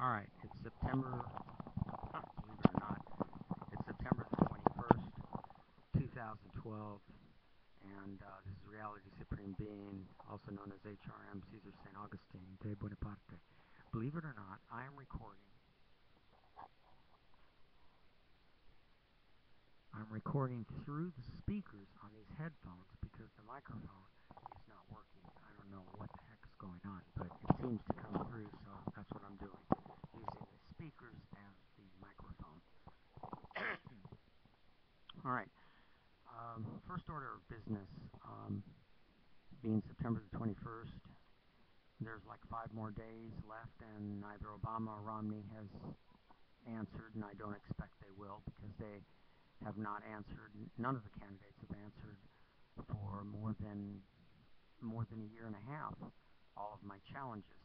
Alright, it's September, believe it or not, it's September the 21st, 2012, and this is Reality Supreme Being, also known as HRM, Caesar St. Augustine, de Bonaparte. Believe it or not, I am recording. I'm recording through the speakers on these headphones because the microphone is not working. I don't know what the heck is going on, but it seems to come through, so that's what I'm doing, using the speakers as the microphone. Alright, first order of business, being September the 21st, there's like 5 more days left, and neither Obama or Romney has answered, and I don't expect they will, because they have not answered, none of the candidates have answered for more than a year and a half, all of my challenges.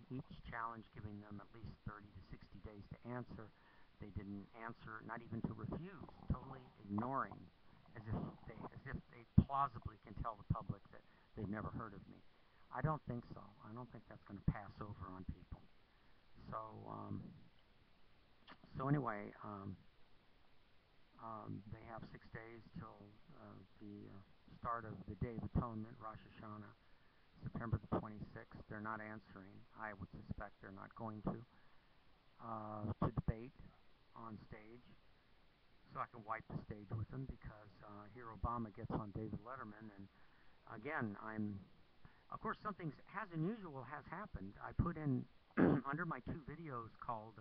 Each challenge giving them at least 30 to 60 days to answer. They didn't answer, not even to refuse, totally ignoring, as if they plausibly can tell the public that they've never heard of me. I don't think so. I don't think that's going to pass over on people. So anyway, they have 6 days till the start of the Day of Atonement, Rosh Hashanah, September the 26th. They're not answering. I would suspect they're not going to debate on stage, so I can wipe the stage with them, because here Obama gets on David Letterman, and again, of course, something unusual has happened. I put in, under my 2 videos called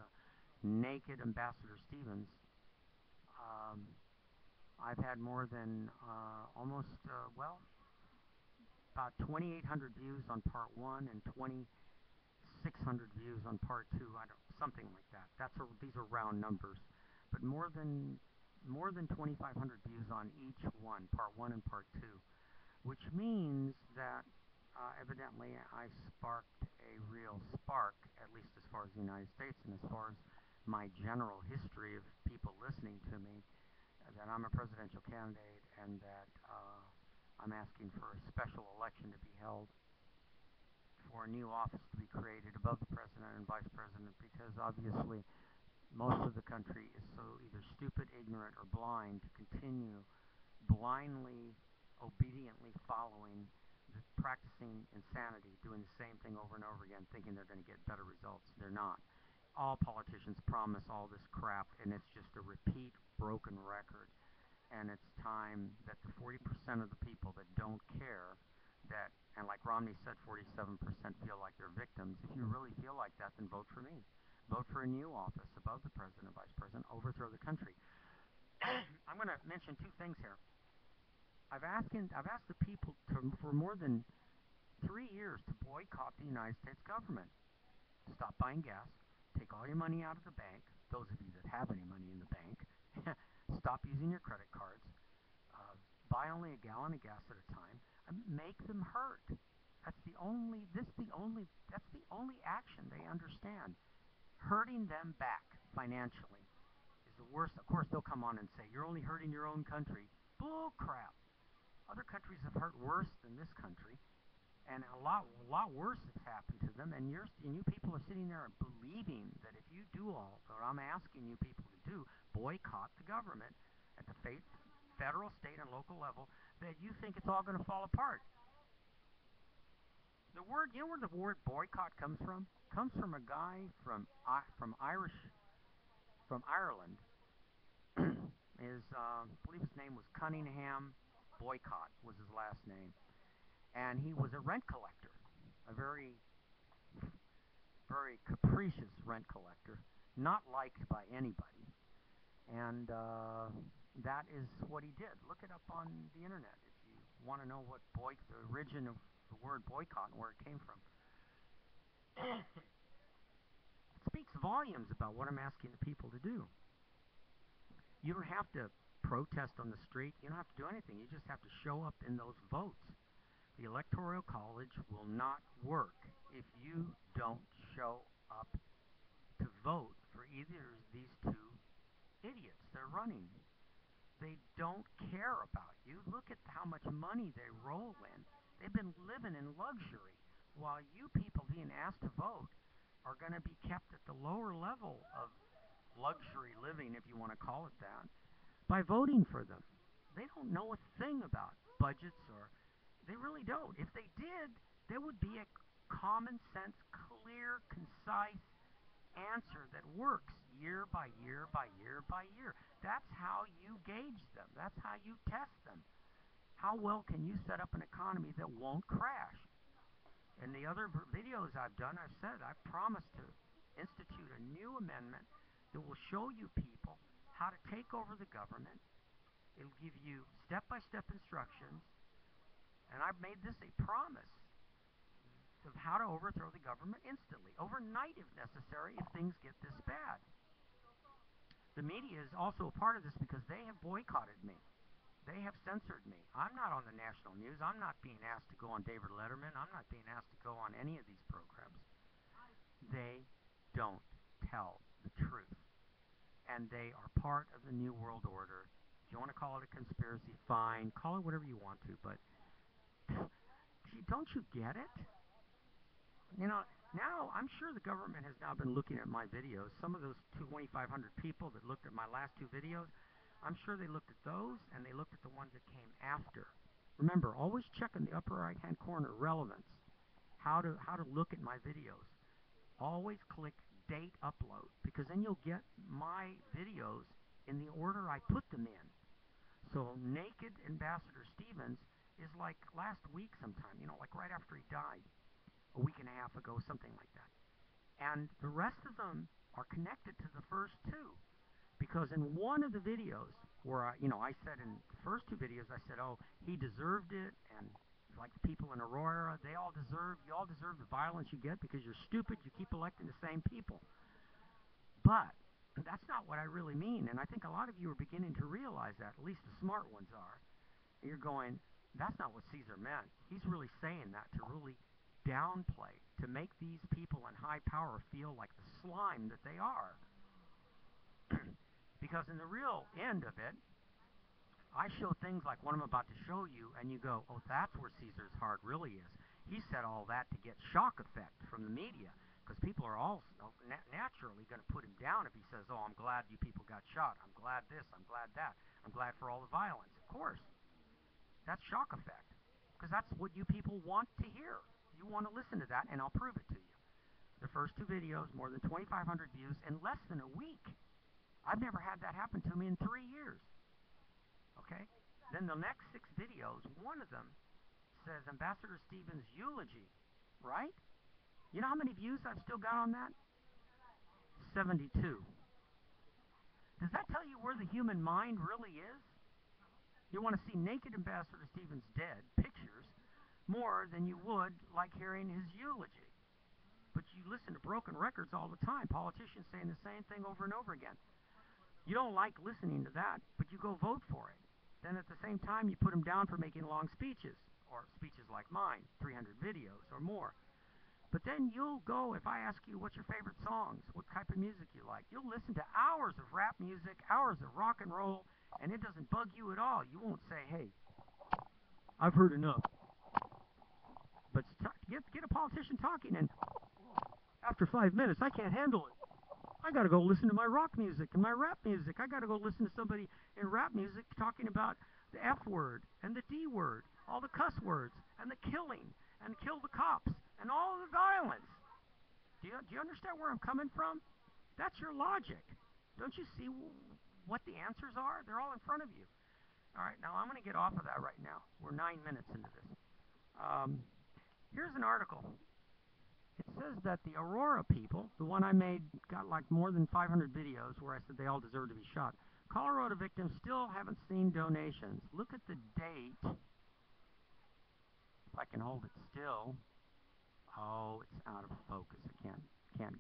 Naked Ambassador Stevens, I've had more than about 2,800 views on part 1 and 2,600 views on part 2. Something like that. These are round numbers, but more than 2,500 views on each one, part 1 and part 2, which means that evidently I sparked a real spark, at least as far as the United States and as far as my general history of people listening to me, that I'm a presidential candidate, and that I'm asking for a special election to be held, for a new office to be created above the president and vice president, because obviously most of the country is so either stupid, ignorant, or blind to continue blindly, obediently following, practicing insanity, doing the same thing over and over again, thinking they're going to get better results. They're not. All politicians promise all this crap, and it's just a repeat, broken record. And it's time that the 40% of the people that don't care, and like Romney said, 47% feel like they're victims. If you really feel like that, then vote for me. Vote for a new office above the president, vice president, overthrow the country. I'm going to mention 2 things here. I've asked the people for more than 3 years to boycott the United States government. Stop buying gas. Take all your money out of the bank, those of you that have any money in the bank. Stop using your credit cards. Buy only a gallon of gas at a time. Make them hurt. That's the only action they understand. Hurting them back financially is the worst. Of course, they'll come on and say, you're only hurting your own country. Bull crap. Other countries have hurt worse than this country, and a lot worse has happened to them, and you people are sitting there believing that if you do all that I'm asking you people to do, boycott the government at the federal, state, and local level, that you think it's all going to fall apart. The word, you know where the word boycott comes from? It comes from a guy from Ireland. I believe his name was Cunningham. Boycott was his last name. And he was a rent collector, a very, very capricious rent collector, not liked by anybody. And that is what he did. Look it up on the internet if you want to know what the origin of the word boycott and where it came from. It speaks volumes about what I'm asking the people to do. You don't have to protest on the street. You don't have to do anything. You just have to show up in those votes. The Electoral College will not work if you don't show up to vote for either of these 2 idiots they're running. They don't care about you. Look at how much money they roll in. They've been living in luxury, while you people being asked to vote are going to be kept at the lower level of luxury living, if you want to call it that, by voting for them. They don't know a thing about budgets, or they really don't. If they did, there would be a common sense, clear, concise answer that works year by year by year by year. That's how you gauge them. That's how you test them. How well can you set up an economy that won't crash? In the other videos I've done, I've said I promise to institute a new amendment that will show you people how to take over the government. It'll give you step-by-step instructions, and I've made this a promise of how to overthrow the government instantly, overnight if necessary, if things get this bad. The media is also a part of this because they have boycotted me. They have censored me. I'm not on the national news. I'm not being asked to go on David Letterman. I'm not being asked to go on any of these programs. They don't tell the truth. And they are part of the New World Order. If you want to call it a conspiracy, fine. Call it whatever you want to, but don't you get it? You know, now I'm sure the government has now been looking at my videos. Some of those 2,500 people that looked at my last two videos, I'm sure they looked at those, and they looked at the ones that came after. Remember, always check in the upper right-hand corner, relevance, how to look at my videos. Always click date upload, because then you'll get my videos in the order I put them in. So Naked Ambassador Stevens is like last week sometime, you know, like right after he died, a week and a half ago, something like that. And the rest of them are connected to the first two. Because in one of the videos where I said in the first two videos, I said, oh, he deserved it, and like the people in Aurora, you all deserve the violence you get because you're stupid, you keep electing the same people. But that's not what I really mean, and I think a lot of you are beginning to realize that, at least the smart ones are. And you're going, that's not what Caesar meant. He's really saying that to really downplay, to make these people in high power feel like the slime that they are. Because in the real end of it, I show things like what I'm about to show you, and you go, oh, that's where Caesar's heart really is. He said all that to get shock effect from the media, because people are all naturally going to put him down if he says, oh, I'm glad you people got shot. I'm glad this. I'm glad that. I'm glad for all the violence. Of course. That's shock effect, because that's what you people want to hear. You want to listen to that, and I'll prove it to you. The first two videos, more than 2,500 views in less than a week. I've never had that happen to me in 3 years. Okay? Then the next 6 videos, one of them says Ambassador Stevens' eulogy, right? You know how many views I've still got on that? 72. Does that tell you where the human mind really is? You want to see naked Ambassador Stevens dead pictures more than you would like hearing his eulogy. But you listen to broken records all the time, politicians saying the same thing over and over again. You don't like listening to that, but you go vote for it. Then at the same time, you put them down for making long speeches, or speeches like mine, 300 videos or more. But then you'll go, if I ask you what's your favorite songs, what type of music you like, you'll listen to hours of rap music, hours of rock and roll, and it doesn't bug you at all. You won't say, hey, I've heard enough. But get a politician talking, and after 5 minutes, I can't handle it. I got to go listen to my rock music and my rap music. I got to go listen to somebody in rap music talking about the F word and the D word, all the cuss words, and the killing, and kill the cops, and all the violence. Do you understand where I'm coming from? That's your logic. Don't you see what the answers are? They're all in front of you. All right, now I'm going to get off of that right now. We're 9 minutes into this. Here's an article. It says that the Aurora people, the one I made, got like more than 500 videos where I said they all deserve to be shot. Colorado victims still haven't seen donations. Look at the date. If I can hold it still. Oh, it's out of focus. I can't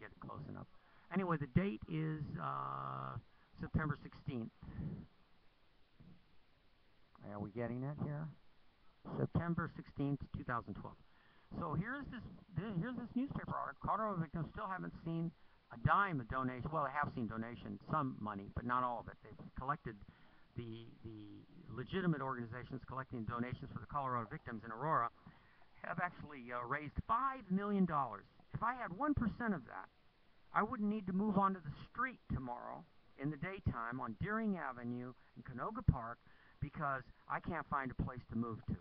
get it close enough. Anyway, the date is September 16th. Are we getting it here? September 16th, 2012. So here's this newspaper article. Colorado victims still haven't seen a dime of donation. Well, they have seen donations, some money, but not all of it. They've collected the legitimate organizations collecting donations for the Colorado victims in Aurora have actually raised $5 million. If I had 1% of that, I wouldn't need to move onto the street tomorrow in the daytime on Deering Avenue in Canoga Park because I can't find a place to move to.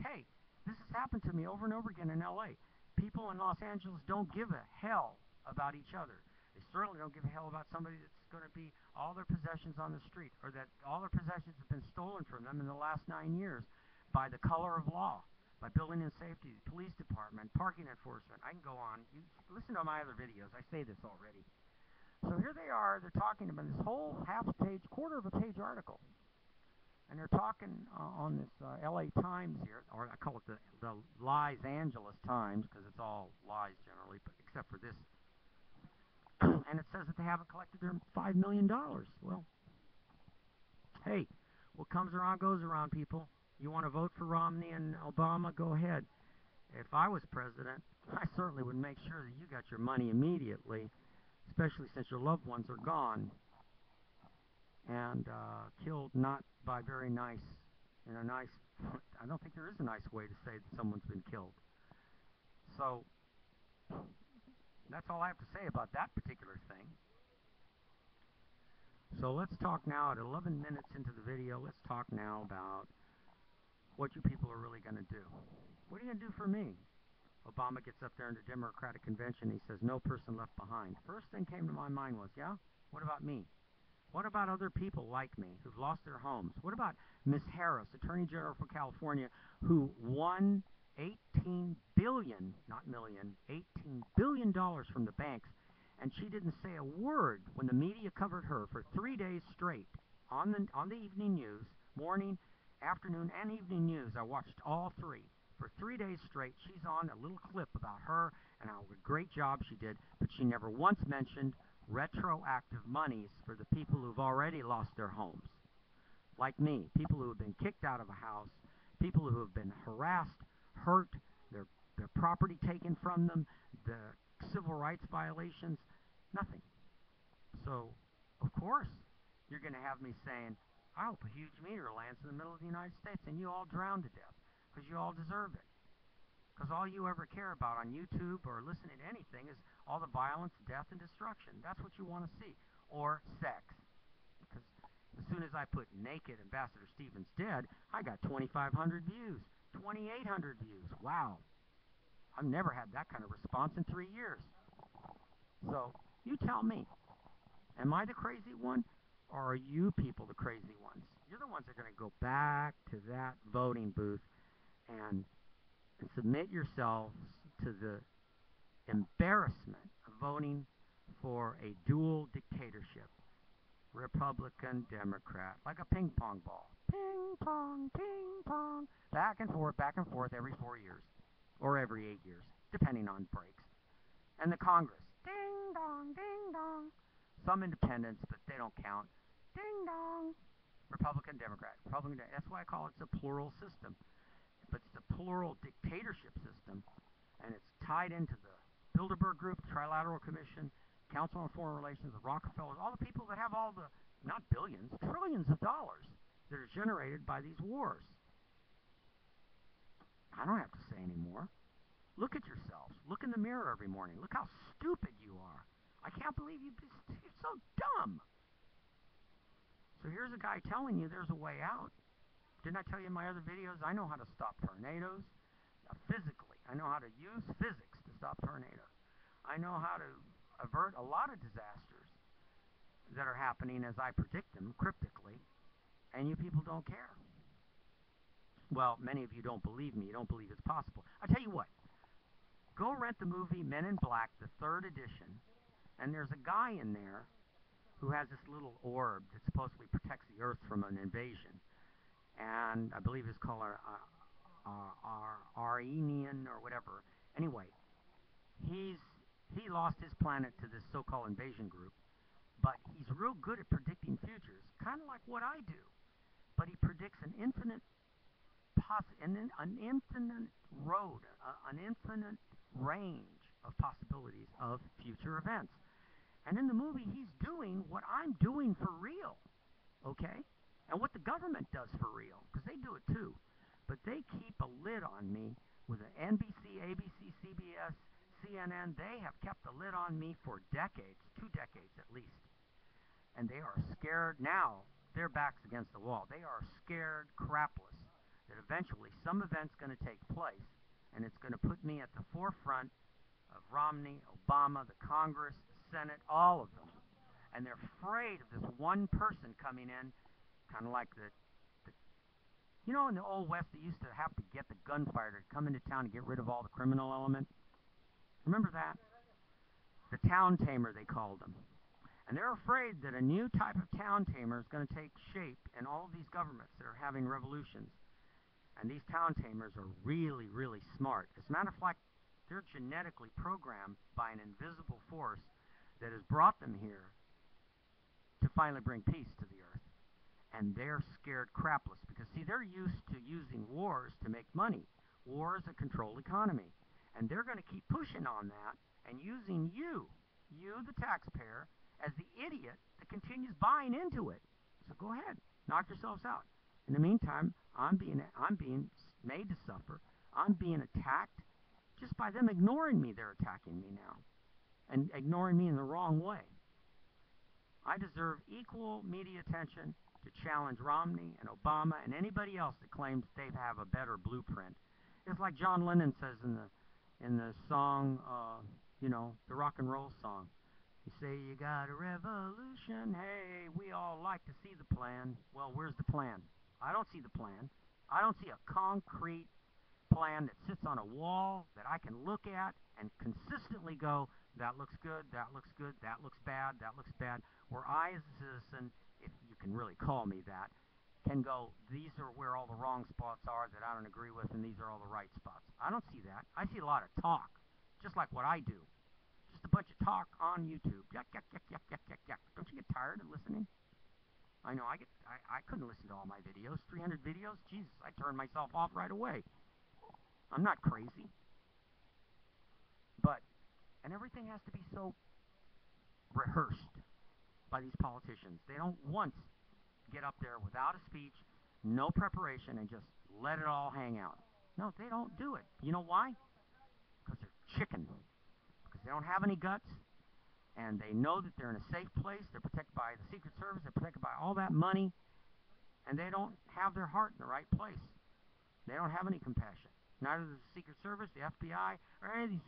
Hey, this has happened to me over and over again in LA. People in Los Angeles don't give a hell about each other. They certainly don't give a hell about somebody that's going to be all their possessions on the street, or that all their possessions have been stolen from them in the last 9 years by the color of law, by building and safety, police department, parking enforcement. I can go on. You listen to my other videos. I say this already. So here they are. They're talking about this whole half-page, quarter of a page article. And they're talking on this LA Times here, or I call it the Los Angeles Times, because it's all lies generally, but except for this. And it says that they haven't collected their $5 million. Well, hey, what comes around goes around, people. You want to vote for Romney and Obama? Go ahead. If I was president, I certainly would make sure that you got your money immediately, especially since your loved ones are gone and killed not by very nice, in a nice, I don't think there is a nice way to say that someone's been killed. So that's all I have to say about that particular thing. So let's talk now at 11 minutes into the video. Let's talk now about what you people are really going to do. What are you going to do for me? Obama gets up there in the Democratic convention. He says, no person left behind. First thing came to my mind was, yeah, what about me? What about other people like me who've lost their homes? What about Miss Harris, Attorney General for California, who won $18 billion, not million, $18 billion from the banks, and she didn't say a word when the media covered her for 3 days straight on the evening news, morning, afternoon, and evening news. I watched all three. For 3 days straight, she's on a little clip about her and how great job she did, but she never once mentioned retroactive monies for the people who've already lost their homes. Like me, people who have been kicked out of a house, people who have been harassed, hurt, their property taken from them, the civil rights violations, nothing. So, of course, you're going to have me saying, I hope a huge meteor lands in the middle of the United States and you all drown to death, because you all deserve it. Because all you ever care about on YouTube or listening to anything is all the violence, death, and destruction. That's what you want to see. Or sex. Because as soon as I put naked Ambassador Stevens dead, I got 2,500 views, 2,800 views. Wow. I've never had that kind of response in 3 years. So, you tell me, am I the crazy one, or are you people the crazy ones? You're the ones that are going to go back to that voting booth and submit yourselves to the embarrassment of voting for a dual dictatorship. Republican, Democrat, like a ping pong ball. Ping pong, back and forth every 4 years. Or every 8 years, depending on breaks. And the Congress, ding dong, ding dong. Some independents, but they don't count. Ding dong. Republican, Democrat, Republican, that's why I call it a plural system. But it's a plural dictatorship system, and it's tied into the Bilderberg Group, Trilateral Commission, Council on Foreign Relations, the Rockefellers, all the people that have all the, not billions, trillions of dollars that are generated by these wars. I don't have to say anymore. Look at yourselves. Look in the mirror every morning. Look how stupid you are. I can't believe you're so dumb. So here's a guy telling you there's a way out. Didn't I tell you in my other videos, I know how to stop tornadoes physically. I know how to use physics to stop tornadoes. I know how to avert a lot of disasters that are happening as I predict them cryptically, and you people don't care. Well, many of you don't believe me. You don't believe it's possible. I tell you what, go rent the movie Men in Black, the 3rd edition, and there's a guy in there who has this little orb that supposedly protects the Earth from an invasion. And I believe it's called Arenian or whatever. Anyway, he lost his planet to this so-called invasion group, but he's real good at predicting futures, kind of like what I do. But he predicts an infinite road, an infinite range of possibilities of future events. And in the movie, he's doing what I'm doing for real, okay? And what the government does for real, because they do it too. But they keep a lid on me with an NBC, ABC, CBS, CNN, they have kept the lid on me for decades, 2 decades at least. And they are scared now. Their back's against the wall. They are scared crapless that eventually some event's going to take place, and it's going to put me at the forefront of Romney, Obama, the Congress, the Senate, all of them. And they're afraid of this one person coming in, kind of like you know, in the Old West, they used to have to get the gunfighter to come into town to get rid of all the criminal element. Remember that? The town tamer, they called them. And they're afraid that a new type of town tamer is going to take shape in all of these governments that are having revolutions. And these town tamers are really, really smart. As a matter of fact, they're genetically programmed by an invisible force that has brought them here to finally bring peace to the earth. And they're scared crapless because, see, they're used to using wars to make money. War is a controlled economy. And they're going to keep pushing on that and using you, the taxpayer, as the idiot that continues buying into it. So go ahead, knock yourselves out. In the meantime, I'm being made to suffer. I'm being attacked. Just by them ignoring me, they're attacking me now. And ignoring me in the wrong way. I deserve equal media attention to challenge Romney and Obama and anybody else that claims they have a better blueprint. It's like John Lennon says in the song, you know, the rock and roll song. You say you got a revolution, hey, we all like to see the plan. Well, where's the plan? I don't see the plan. I don't see a concrete plan that sits on a wall that I can look at and consistently go, that looks good, that looks good, that looks bad, that looks bad. Where I, as a citizen, if you can really call me that, can go, these are where all the wrong spots are that I don't agree with, and these are all the right spots. I don't see that. I see a lot of talk, just like what I do. Just a bunch of talk on YouTube. Yuck, yuck, yuck, yuck, yuck, yuck, yuck. Don't you get tired of listening? I know, I couldn't listen to all my videos. 300 videos? Jesus, I turned myself off right away. I'm not crazy. And everything has to be so rehearsed by these politicians. They don't once get up there without a speech, no preparation, and just let it all hang out. No, they don't do it. You know why? Because they're chicken. Because they don't have any guts, and they know that they're in a safe place. They're protected by the Secret Service. They're protected by all that money, and they don't have their heart in the right place. They don't have any compassion. Neither the Secret Service, the FBI, or any of these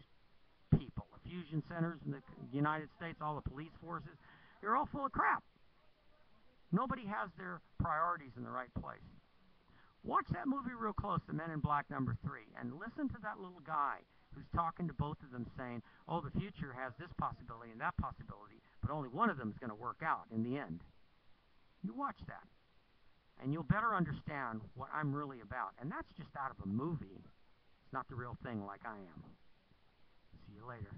people, the fusion centers in the United States, all the police forces. They're all full of crap. Nobody has their priorities in the right place. Watch that movie real close, The Men in Black #3, and listen to that little guy who's talking to both of them saying, oh, the future has this possibility and that possibility, but only one of them is going to work out in the end. You watch that, and you'll better understand what I'm really about. And that's just out of a movie. It's not the real thing like I am. See you later.